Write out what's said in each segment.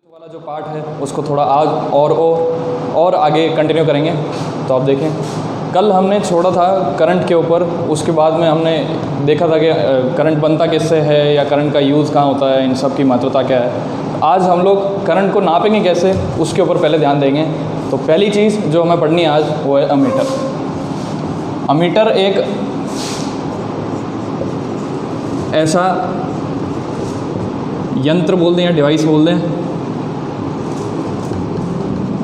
वाला जो पार्ट है उसको थोड़ा आज और आगे कंटिन्यू करेंगे। तो आप देखें, कल हमने छोड़ा था करंट के ऊपर, उसके बाद में हमने देखा था कि करंट बनता किससे है या करंट का यूज़ कहाँ होता है, इन सब की मात्रता क्या है। आज हम लोग करंट को नापेंगे कैसे, उसके ऊपर पहले ध्यान देंगे। तो पहली चीज़ जो हमें पढ़नी है आज वो है अमीटर। अमीटर एक ऐसा यंत्र बोल दें या डिवाइस बोल दें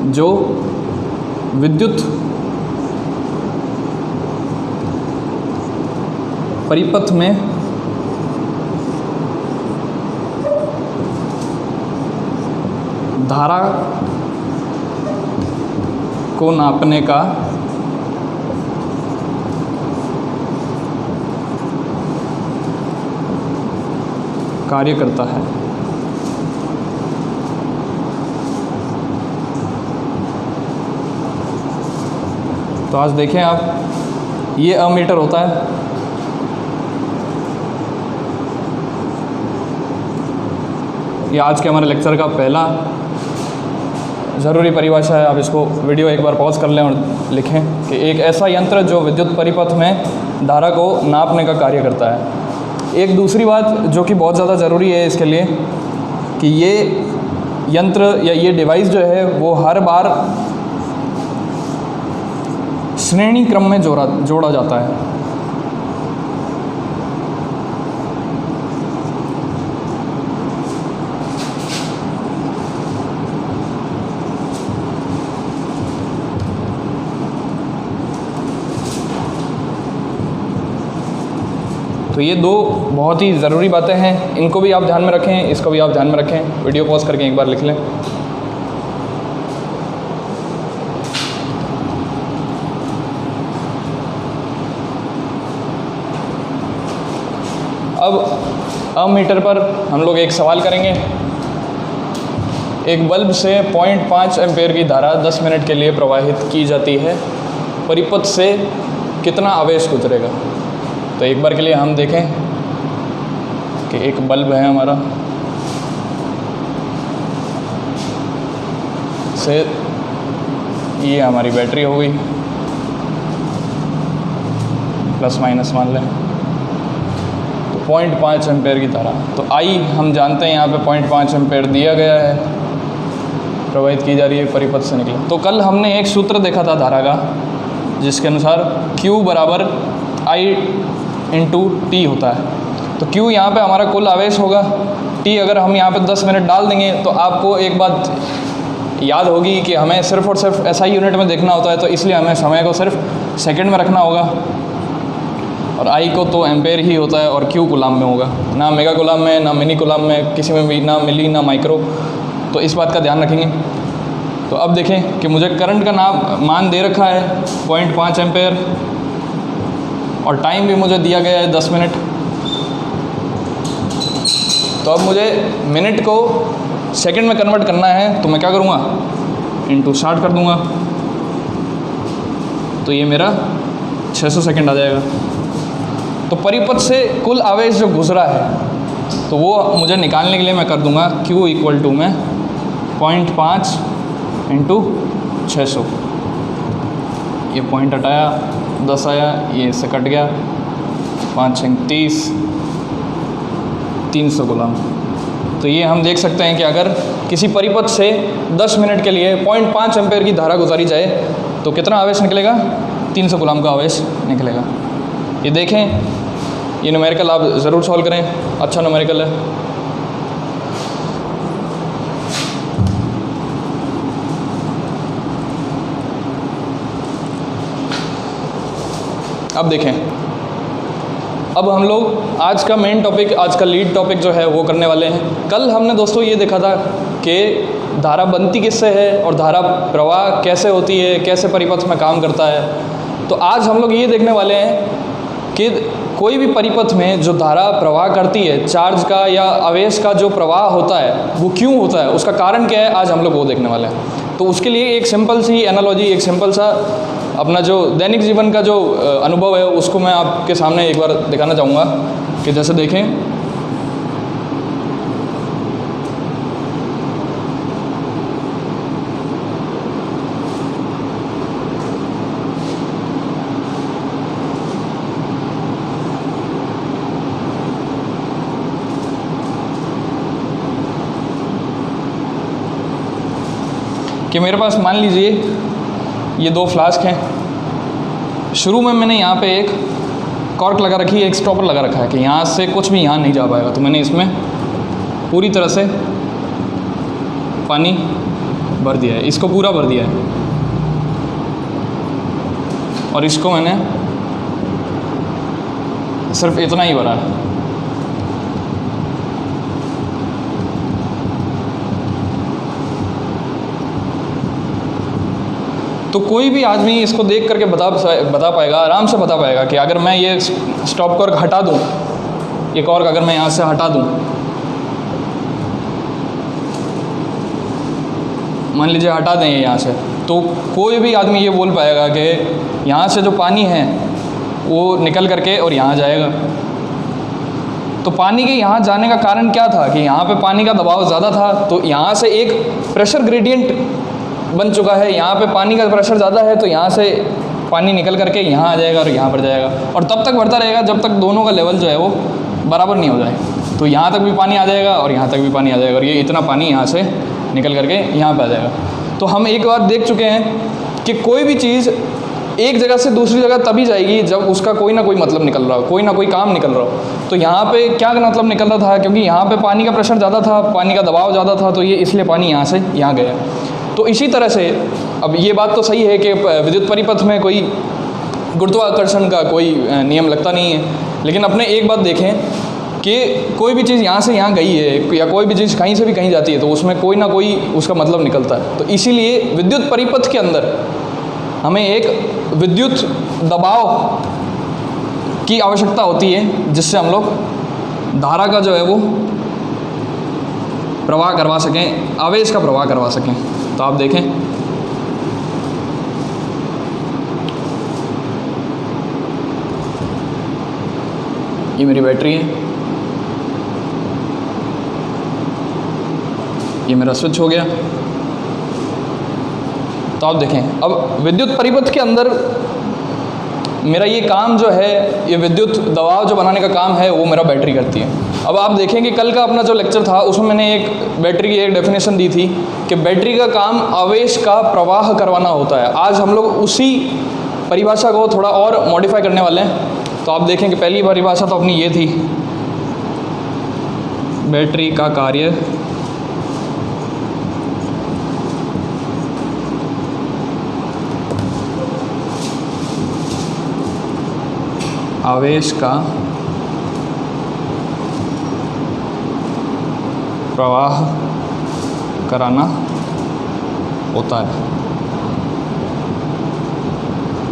जो विद्युत परिपथ में धारा को नापने का कार्य करता है। तो आज देखें आप, ये अमीटर होता है। ये आज के हमारे लेक्चर का पहला ज़रूरी परिभाषा है। आप इसको वीडियो एक बार पॉज कर लें और लिखें कि एक ऐसा यंत्र जो विद्युत परिपथ में धारा को नापने का कार्य करता है। एक दूसरी बात जो कि बहुत ज़्यादा ज़रूरी है इसके लिए कि ये यंत्र या ये डिवाइस जो है वो हर बार श्रेणी क्रम में जोड़ा जाता है। तो ये दो बहुत ही ज़रूरी बातें हैं, इनको भी आप ध्यान में रखें, इसको भी आप ध्यान में रखें। वीडियो पॉज करके एक बार लिख लें। अब अमीटर पर हम लोग एक सवाल करेंगे। एक बल्ब से 0.5 एम्पेयर की धारा 10 मिनट के लिए प्रवाहित की जाती है, परिपथ से कितना आवेश गुजरेगा। तो एक बार के लिए हम देखें कि एक बल्ब है हमारा, से ये हमारी बैटरी हो गई, प्लस माइनस मान लें। 0.5 एम्पेयर की धारा, तो आई हम जानते हैं यहाँ पे 0.5 एम्पेयर दिया गया है, प्रवाहित की जा रही है, परिपथ से निकला। तो कल हमने एक सूत्र देखा था धारा का, जिसके अनुसार Q बराबर I इंटू टी होता है। तो Q यहाँ पे हमारा कुल आवेश होगा, T अगर हम यहाँ पे 10 मिनट डाल देंगे तो आपको एक बात याद होगी कि हमें सिर्फ और सिर्फ SI यूनिट में देखना होता है, तो इसलिए हमें समय को सिर्फ सेकंड में रखना होगा, और I को तो एम्पेयर ही होता है, और Q कूलाम में होगा, ना मेगा कूलाम में, ना मिनी कूलाम में, किसी में भी ना मिली ना माइक्रो। तो इस बात का ध्यान रखेंगे। तो अब देखें कि मुझे करंट का मान दे रखा है 0.5 एम्पेयर, और टाइम भी मुझे दिया गया है 10 मिनट। तो अब मुझे मिनट को सेकंड में कन्वर्ट करना है, तो मैं क्या करूँगा, इंटू 60 कर दूँगा, तो ये मेरा 600 सेकंड आ जाएगा। तो परिपथ से कुल आवेश जो गुजरा है तो वो मुझे निकालने के लिए मैं कर दूँगा Q इक्वल टू में 0.5 इंटू 600। ये पॉइंट हटाया, 10 आया, ये इससे कट गया, 5 6 30, 300 कूलाम। तो ये हम देख सकते हैं कि अगर किसी परिपथ से 10 मिनट के लिए 0.5 एम्पेयर की धारा गुजारी जाए तो कितना आवेश निकलेगा, 300 कूलाम का आवेश निकलेगा। ये देखें, ये न्यूमेरिकल आप ज़रूर सॉल्व करें, अच्छा न्यूमेरिकल है। अब देखें, अब हम लोग आज का मेन टॉपिक, आज का लीड टॉपिक जो है वो करने वाले हैं। कल हमने दोस्तों ये देखा था कि धारा बनती किससे है और धारा प्रवाह कैसे होती है, कैसे परिपथ में काम करता है। तो आज हम लोग ये देखने वाले हैं कि कोई भी परिपथ में जो धारा प्रवाह करती है, चार्ज का या आवेश का जो प्रवाह होता है वो क्यों होता है, उसका कारण क्या है, आज हम लोग वो देखने वाले हैं। तो उसके लिए एक सिंपल सी एनालॉजी, एक सिंपल सा अपना जो दैनिक जीवन का जो अनुभव है उसको मैं आपके सामने एक बार दिखाना चाहूँगा कि जैसे देखें कि मेरे पास मान लीजिए ये 2 फ्लास्क हैं। शुरू में मैंने यहाँ पे एक कॉर्क लगा रखी है, एक स्टॉपर लगा रखा है कि यहाँ से कुछ भी यहाँ नहीं जा पाएगा। तो मैंने इसमें पूरी तरह से पानी भर दिया है, इसको पूरा भर दिया है, और इसको मैंने सिर्फ इतना ही भरा है। तो कोई भी आदमी इसको देख करके बता पाएगा, आराम से बता पाएगा कि अगर मैं ये स्टॉप कॉर्क हटा दूं, ये कॉर्क अगर मैं यहाँ से हटा दूं, मान लीजिए हटा दें यहाँ से, तो कोई भी आदमी ये बोल पाएगा कि यहाँ से जो पानी है वो निकल करके और यहाँ जाएगा। तो पानी के यहाँ जाने का कारण क्या था कि यहाँ पे पानी का दबाव ज़्यादा था, तो यहाँ से एक प्रेशर ग्रेडियंट बन चुका है। यहाँ पे पानी का प्रेशर ज़्यादा है, तो यहाँ से पानी निकल करके यहाँ आ जाएगा और यहाँ पर जाएगा, और तब तक बढ़ता रहेगा जब तक दोनों का लेवल जो है वो बराबर नहीं हो जाए। तो यहाँ तक भी पानी आ जाएगा और यहाँ तक भी पानी आ जाएगा, और ये इतना पानी यहाँ से निकल करके यहाँ पे आ जाएगा। तो हम एक बार देख चुके हैं कि कोई भी चीज़ एक जगह से दूसरी जगह तभी जाएगी जब उसका कोई ना कोई मतलब निकल रहा हो, कोई ना कोई काम निकल रहा हो। तो यहाँ पे क्या मतलब निकल रहा था, क्योंकि यहाँ पे पानी का प्रेशर ज़्यादा था, पानी का दबाव ज़्यादा था, तो ये इसलिए पानी यहाँ से यहाँ गया। तो इसी तरह से अब ये बात तो सही है कि विद्युत परिपथ में कोई गुरुत्वाकर्षण का कोई नियम लगता नहीं है, लेकिन अपने एक बात देखें कि कोई भी चीज़ यहाँ से यहाँ गई है या कोई भी चीज़ कहीं से भी कहीं जाती है तो उसमें कोई ना कोई उसका मतलब निकलता है। तो इसीलिए विद्युत परिपथ के अंदर हमें एक विद्युत दबाव की आवश्यकता होती है, जिससे हम लोग धारा का जो है वो प्रवाह करवा सकें, आवेश का प्रवाह करवा सकें। तो आप देखें ये मेरी बैटरी है, ये मेरा स्विच हो गया। तो आप देखें अब विद्युत परिपथ के अंदर मेरा ये काम जो है, ये विद्युत दबाव जो बनाने का काम है वो मेरा बैटरी करती है। अब आप देखें कि कल का अपना जो लेक्चर था उसमें मैंने एक बैटरी की एक डेफिनेशन दी थी कि बैटरी का काम आवेश का प्रवाह करवाना होता है। आज हम लोग उसी परिभाषा को थोड़ा और मॉडिफाई करने वाले हैं। तो आप देखें कि पहली परिभाषा तो अपनी ये थी, बैटरी का कार्य आवेश का प्रवाह कराना होता है।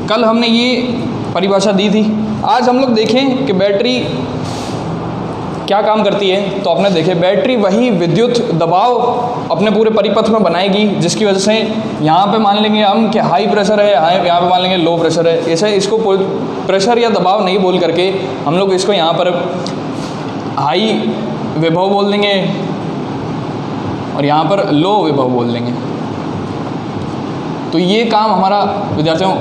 कल हमने ये परिभाषा दी थी। आज हम लोग देखें कि बैटरी क्या काम करती है। तो आपने देखे बैटरी वही विद्युत दबाव अपने पूरे परिपथ में बनाएगी, जिसकी वजह से यहाँ पे मान लेंगे हम कि हाई प्रेशर है, यहाँ पे मान लेंगे लो प्रेशर है। ऐसे इसको प्रेशर या दबाव नहीं बोल करके हम लोग इसको यहाँ पर हाई विभव बोल देंगे और यहाँ पर लो विभव बोल देंगे। तो ये काम हमारा विद्यार्थियों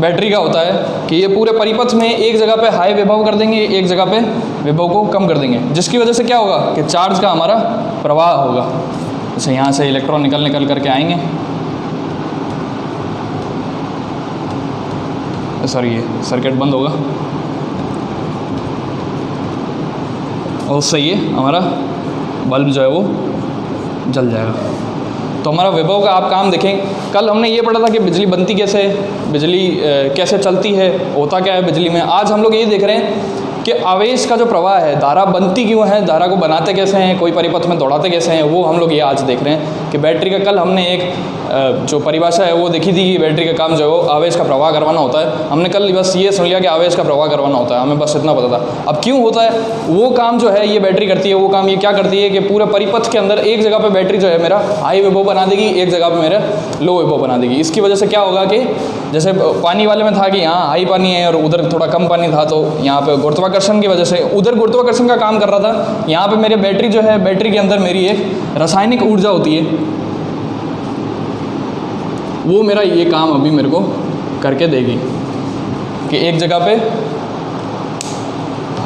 बैटरी का होता है कि ये पूरे परिपथ में एक जगह पे हाई विभव कर देंगे, एक जगह पे विभव को कम कर देंगे, जिसकी वजह से क्या होगा कि चार्ज का हमारा प्रवाह होगा। जैसे यहाँ से इलेक्ट्रॉन निकल करके आएंगे, सॉरी ये सर्किट बंद होगा और उससे ये हमारा बल्ब जो है वो जल जाएगा। तो हमारा विभव का आप काम देखें। कल हमने ये पढ़ा था कि बिजली बनती कैसे है, बिजली कैसे चलती है, होता क्या है बिजली में। आज हम लोग ये देख रहे हैं कि आवेश का जो प्रवाह है, धारा बनती क्यों है, धारा को बनाते कैसे हैं, कोई परिपथ में दौड़ाते कैसे हैं, वो हम लोग ये आज देख रहे हैं कि बैटरी का कल हमने एक जो परिभाषा है वो देखी थी कि बैटरी का काम जो है वो आवेश का प्रवाह करवाना होता है। हमने कल बस ये सुन लिया कि आवेश का प्रवाह करवाना होता है, हमें बस इतना पता था। अब क्यों होता है वो काम जो है ये बैटरी करती है। वो काम ये क्या करती है कि पूरे परिपथ के अंदर एक जगह पर बैटरी जो है मेरा हाई विभव बना देगी, एक जगह पर मेरा लो विभव बना देगी। इसकी वजह से क्या होगा कि जैसे पानी वाले में था कि यहाँ हाई पानी है और उधर थोड़ा कम पानी था, तो यहाँ पे गुरुत्वाकर्षण की वजह से उधर गुरुत्वाकर्षण का काम कर रहा था, यहाँ पे मेरे बैटरी जो है, बैटरी के अंदर मेरी एक रासायनिक ऊर्जा होती है, वो मेरा ये काम अभी मेरे को करके देगी कि एक जगह पे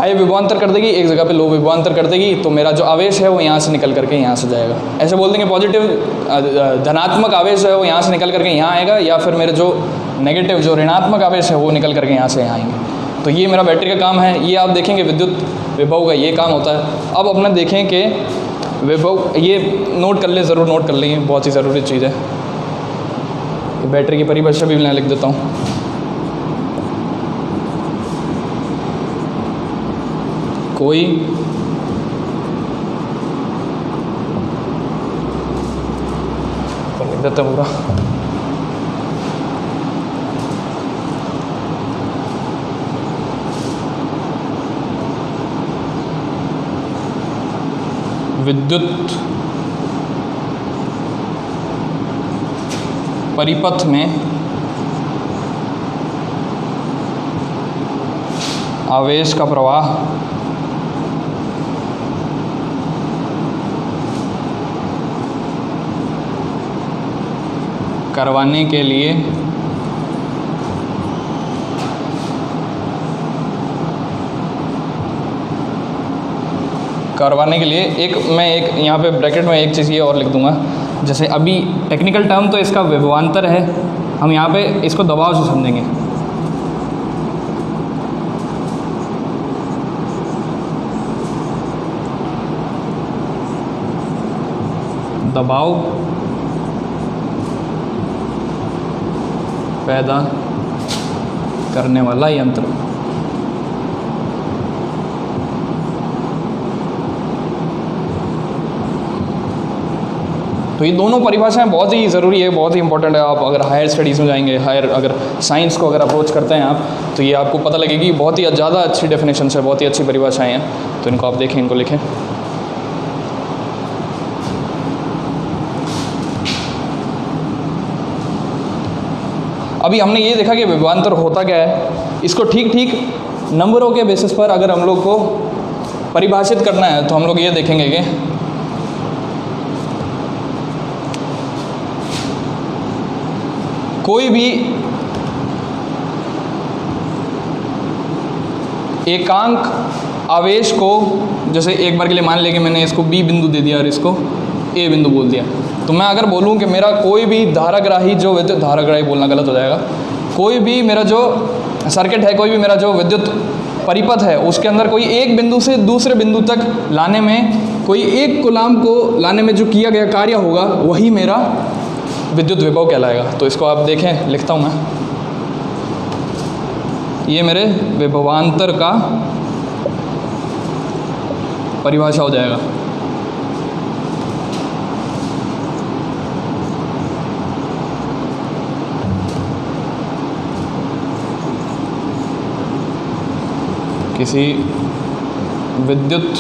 हाई विभवांतर कर देगी, एक जगह पे लो विभवांतर कर देगी, तो मेरा जो आवेश है वो यहाँ से निकल करके यहाँ से जाएगा। ऐसे बोल देंगे पॉजिटिव धनात्मक आवेश है वो यहाँ से निकल करके यहाँ आएगा, या फिर मेरे जो नेगेटिव जो ऋणात्मक आवेश है वो निकल करके यहाँ से यहाँ आएंगे। तो ये मेरा बैटरी का काम है। ये आप देखेंगे विद्युत विभव का ये काम होता है। अब अपना देखें कि विभव, ये नोट कर लें, ज़रूर नोट कर लें, बहुत ही ज़रूरी चीज़ है। बैटरी की परिभाषा भी मैं लिख देता हूँ। कोई लिख देता पूरा। विद्युत परिपथ में आवेश का प्रवाह करवाने के लिए मैं एक यहाँ पे ब्रैकेट में एक चीज़ ये और लिख दूंगा। जैसे अभी टेक्निकल टर्म तो इसका विभवांतर है, हम यहाँ पे इसको दबाव से समझेंगे। दबाव पैदा करने वाला यंत्र। तो ये दोनों परिभाषाएं बहुत ही ज़रूरी है, बहुत ही इंपॉर्टेंट है। आप अगर हायर स्टडीज़ में जाएंगे, अगर साइंस को अगर अप्रोच करते हैं आप, तो ये आपको पता लगेगी। बहुत ही ज़्यादा अच्छी डेफिनेशन है, बहुत ही अच्छी परिभाषाएं हैं, तो इनको आप देखें, इनको लिखें। अभी हमने ये देखा कि विभवांतर होता क्या है। इसको ठीक ठीक नंबरों के बेसिस पर अगर हम लोग को परिभाषित करना है तो हम लोग ये देखेंगे कि कोई भी एकांक आवेश को, जैसे एक बार के लिए मान लें कि मैंने इसको बी बिंदु दे दिया और इसको ए बिंदु बोल दिया, तो मैं अगर बोलूं कि मेरा कोई भी धाराग्राही जो विद्युत, धाराग्राही बोलना गलत हो जाएगा, कोई भी मेरा जो सर्किट है, कोई भी मेरा जो विद्युत परिपथ है, उसके अंदर कोई एक बिंदु से दूसरे बिंदु तक लाने में, कोई एक कूलाम्ब को लाने में जो किया गया कार्य होगा, वही मेरा विद्युत विभव कहलाएगा। तो इसको आप देखें, लिखता हूँ मैं, ये मेरे विभवांतर का परिभाषा हो जाएगा। किसी विद्युत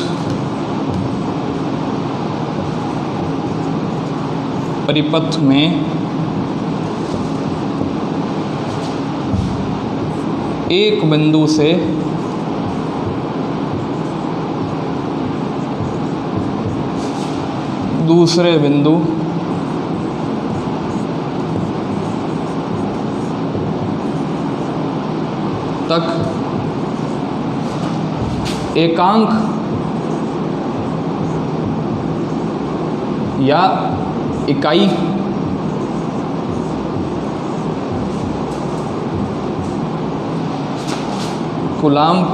परिपथ में एक बिंदु से दूसरे बिंदु तक एकांक या इकाई कूलाम्ब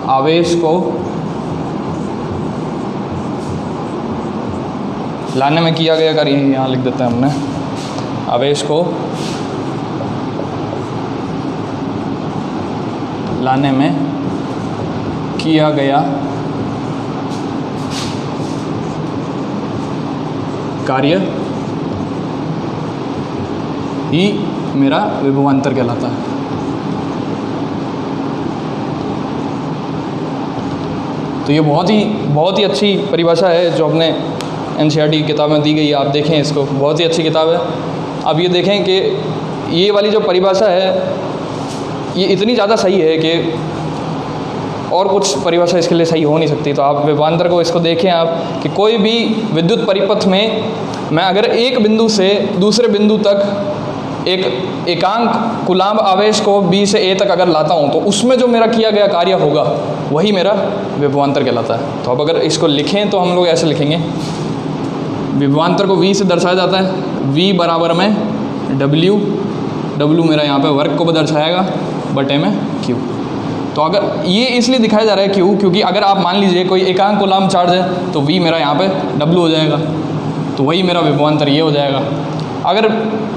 आवेश को लाने में किया गया कार्य, यहाँ लिख देते हैं हमने, आवेश को लाने में किया गया कार्य ही मेरा विभवांतर कहलाता है। तो ये बहुत ही अच्छी परिभाषा है जो अपने एनसीईआरटी किताब में दी गई है। आप देखें इसको, बहुत ही अच्छी किताब है। अब ये देखें कि ये वाली जो परिभाषा है ये इतनी ज़्यादा सही है कि और कुछ परिभाषा इसके लिए सही हो नहीं सकती। तो आप विभवांतर को इसको देखें आप कि कोई भी विद्युत परिपथ में मैं अगर एक बिंदु से दूसरे बिंदु तक एक एकांक कूलाम्ब आवेश को B से A तक अगर लाता हूँ तो उसमें जो मेरा किया गया कार्य होगा वही मेरा विभवांतर कहलाता है। तो अब अगर इसको लिखें तो हम लोग ऐसे लिखेंगे, विभवांतर को V से दर्शाया जाता है, V बराबर में W मेरा यहाँ पे वर्क को दर्शाएगा बटे में Q। तो अगर ये इसलिए दिखाया जा रहा है Q क्योंकि अगर आप मान लीजिए कोई एकांक कूलाम्ब चार्ज है तो V मेरा यहाँ पे W हो जाएगा, तो वही मेरा विभवांतर ये हो जाएगा। अगर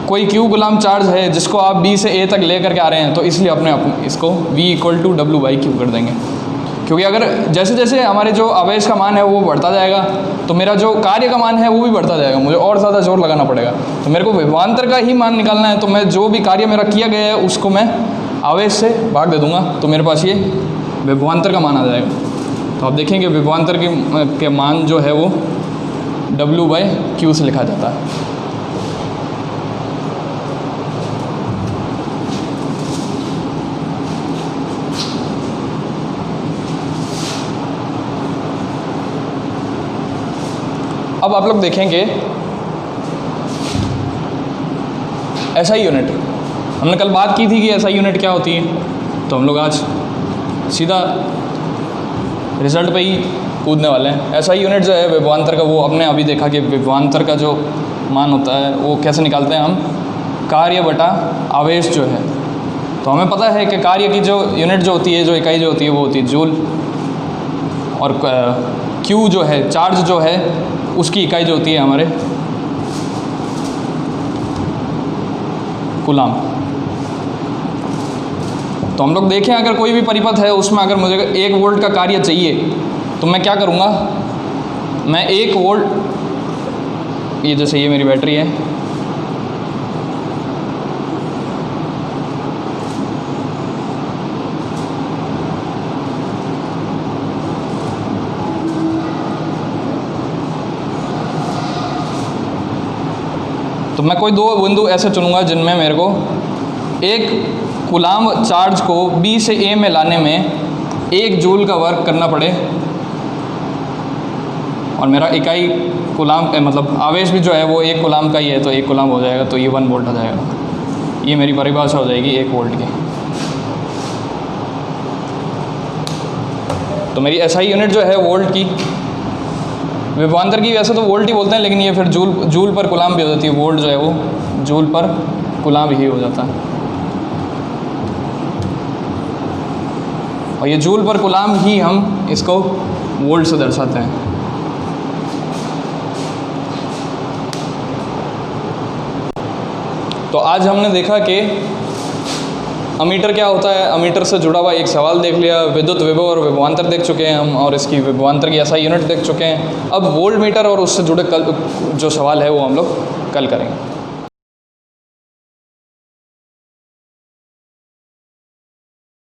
कोई Q कूलाम्ब चार्ज है जिसको आप B से A तक ले करके आ रहे हैं तो इसलिए अपने इसको V = W/Q कर देंगे, क्योंकि अगर जैसे जैसे हमारे जो आवेश का मान है वो बढ़ता जाएगा तो मेरा जो कार्य का मान है वो भी बढ़ता जाएगा, मुझे और ज़्यादा जोर लगाना पड़ेगा। तो मेरे को विभवांतर का ही मान निकालना है, तो मैं जो भी कार्य मेरा किया गया है उसको मैं आवेश से भाग दे दूंगा तो मेरे पास ये विभवांतर का मान आ जाएगा। तो आप देखेंगे विभवांतर के मान जो है वो W/Q से लिखा जाता है। अब आप लोग देखेंगे SI यूनिट, हमने कल बात की थी कि SI यूनिट क्या होती है, तो हम लोग आज सीधा रिजल्ट पे ही कूदने वाले हैं। SI यूनिट जो है विभवांतर का, वो हमने अभी देखा कि विभवांतर का जो मान होता है वो कैसे निकालते हैं हम, कार्य बटा आवेश जो है। तो हमें पता है कि कार्य की जो यूनिट जो होती है, जो इकाई जो होती है वो होती है जूल, और Q जो है चार्ज जो है उसकी इकाई जो होती है हमारे कूलाम्ब। तो हम लोग देखें अगर कोई भी परिपथ है उसमें अगर मुझे 1 वोल्ट का कार्य चाहिए तो मैं क्या करूँगा, मैं 1 वोल्ट, ये जैसे ये मेरी बैटरी है, तो मैं कोई 2 बिंदु ऐसे चुनूंगा जिनमें मेरे को 1 कूलाम्ब चार्ज को B से A में लाने में 1 जूल का वर्क करना पड़े, और मेरा इकाई कूलाम्ब मतलब आवेश भी जो है वो 1 कूलाम्ब का ही है, तो 1 कूलाम्ब हो जाएगा, तो ये 1 वोल्ट आ जाएगा। ये मेरी परिभाषा हो जाएगी 1 वोल्ट की। तो मेरी SI यूनिट जो है वोल्ट की, विभवांतर की वैसे तो वोल्ट ही बोलते हैं, लेकिन ये फिर जूल पर कूलाम्ब भी हो जाती है, वोल्ट जो है वो जूल पर कूलाम्ब ही हो जाता है, और ये जूल पर कूलाम्ब ही हम इसको वोल्ट से दर्शाते हैं। तो आज हमने देखा कि अमीटर क्या होता है, अमीटर से जुड़ा हुआ एक सवाल देख लिया, विद्युत विभव और विभवांतर देख चुके हैं हम, और इसकी विभवांतर की SI यूनिट देख चुके हैं। अब वोल्ट मीटर और उससे जुड़े जो सवाल है वो हम लोग कल करेंगे।